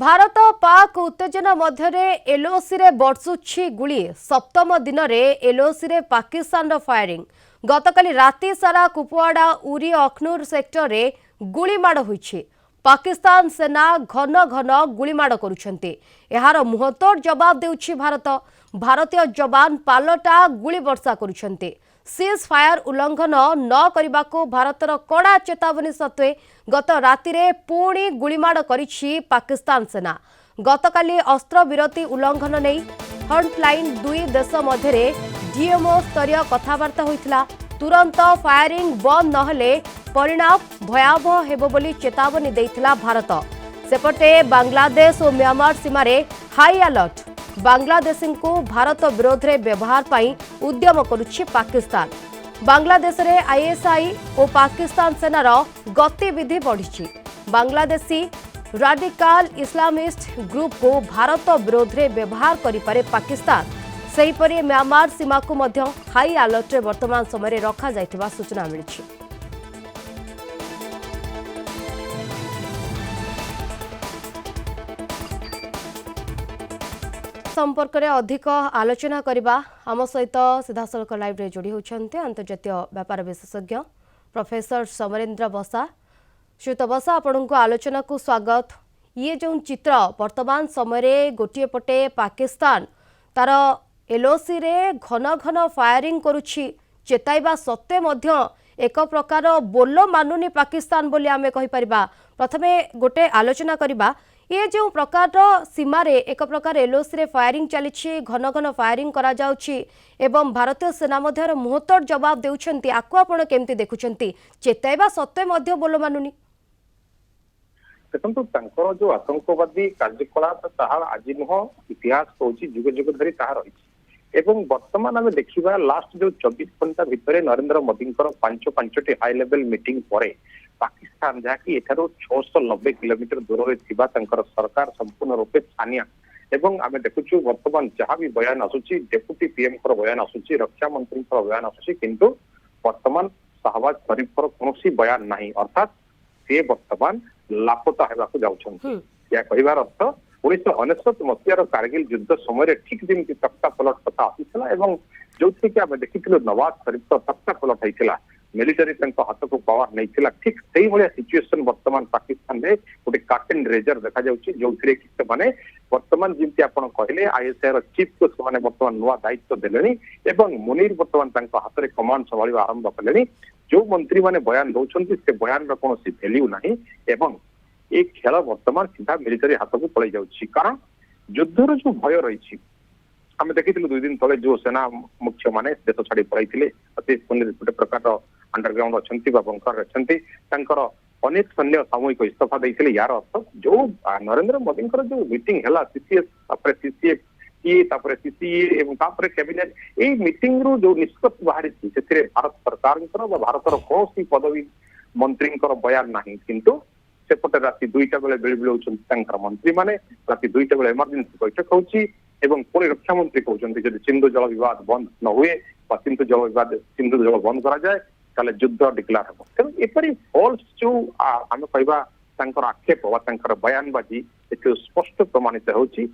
भारत पाक उत्तेजना मध्य एलओसी रे बर्षुछि गुली सप्तम दिन में एलओसी रे पाकिस्तान फायरिंग गतकाली राति सारा कुपवाड़ा उरी अखनूर सेक्टर रे गुलीमाड़ होइछि। पाकिस्तान सेना घन घन गुलीमाड़ करुछन्ते। एहार मुहतोड़ जवाब देउछि भारत। भारतीय जवान पालटा गुली वर्षा करुछन्ते। सीज फायर उल्लंघन न करबाको भारतर कड़ा चेतावनी सत्वे गत रातिरे पुणी गुलीमाड़ करिछि पाकिस्तान सेना। गतकाली अस्त्र विरति उल्लंघन नहीं फ्रंटलाइन दुई देश मध्यरे डीएमओ स्तरीय कथबार्ता होइथिला। तुरंत फायरिंग बंद नहले परिणाम भयावह हेबो बोली चेतावनी देइथिला भारत। सेपटे बांग्लादेश और म्यांमार सीमारे हाई अलर्ट। बांग्लादेशी को भारत विरोध में व्यवहार पाई उद्यम करुछि पाकिस्तान। बांग्लादेश रे आईएसआई और पाकिस्तान सेनार गतिविधि बढ़ी। बांग्लादेशी राडिकाल इस्लामिस्ट ग्रुप को भारत विरोध में व्यवहार करिपारे पाकिस्तान। सेहीपरि म्यांमार सीमा को मध्य हाई अलर्ट रे वर्तमान समय रखा जाइथिबा सूचना मिलिछि। संपर्क में अधिक आलोचना करबा आम सहित सीधासलख लाइव रे जोड़ी होछन्ते अंतर्जातीय व्यापार विशेषज्ञ प्रोफेसर समरेंद्र बसा। श्रीयुत बसा, आपनको आलोचना को स्वागत। ये जो चित्र वर्तमान समय गोटे पटे पाकिस्तान तार एलओसी रे घन घन फायरिंग करुछि, चेताइबा सत्वे मध्य एक प्रकार बोलो मानुनी पाकिस्तान बोली आमे कहि परिबा। प्रथमे गोटे आलोचना करिबा ये जो प्रकार सीमा रे एक प्रकार एलओसी रे फायरिंग चली घन घन फायरिंग करा जाउछि एवं भारतीय सेना मध्य मुहतोड़ जवाब देउछन्ति। आकु आपण केमती देखुछन्ति? चेताइबा सत्वे मध्य बोलो मानुनी। देखो तांकर जो आतंकवादी कार्यकलाप ताहा आज नुह इतिहास कहूँ जुग जुग धरी ताहा रही एवं वर्तमान आम देखा लास्ट जो 24 घंटा भितर नरेंद्र मोदी पांचटी हाई लेवल मीटिंग पर पाकिस्तान जहाँकि एठार 690 किलोमीटर दूर में सरकार संपूर्ण रूपे छानिया एवं आम देखुचु वर्तमान जहाँ भी बयान आसुची डेप्यूटी पीएम बयान आसुची रक्षा मंत्री बयान आसुची किंतु वर्तमान शाहबाज शरीफ कौन बयान नहीं अर्थात सी वर्तमान लापता होगा जाऊँ। या कहबार अर्थ 1969 मसीहार कारगिल युद्ध समय ठीक जमी तख्ता पलट कथा आसीला जो थी आम देखी नवाज शरीफ तख्ता पलट होता मिलिटारी हाथ को पावर नहीं ठीक से भाया सिचुएसन वर्तमान पाकिस्तान में गोटे कार्टेन रेजर देखा जो मैंने वर्तमान जमी आप कहले आईएसआई चीफ को से वर्तमान नुआ दायित्व देले मुनीर वर्तमान हाथ में कमांड संभाल आरंभ कले। जो मंत्री मैंने बयान दौरान से बयान कौन भैल्यू ना एवं ये खेल वर्तमान सीधा मिलिटारी हाथ को पलि जाऊँगी कारण युद्धर जो भय रही आम देखी 2 दिन तले जो सेना मुख्य माने देश छाड़ी पलि गोटे प्रकार अंडरग्राउंड अच्छा बंकर अच्छा अनेक सैन्य सामूहिक इस्तीफा देते यार अर्थ जो नरेंद्र मोदी जो मीटिंग है सीसीएस सीसीएफ की सीसीए कैबिनेट ये मीटिंग रू जो निष्कर्ष बाहरी भारत सरकार भारतर कौन पदवी मंत्री बयान ना किंतु सेपटे राति 2टा बेले बिलबिल मंत्री माने राति 2टा बेले इमरजेंसी बैठक होची एवं पुणी रक्षा मंत्री कहते जब सिंधु जल विवाद बंद न हुए सिंधु जल बंद करा जाए ताले युद्ध डिक्लेयर हो। तेणु एपरी फॉल्स जो आम कहवा आक्षेप बयानबाजी स्पष्ट प्रमाणित होची।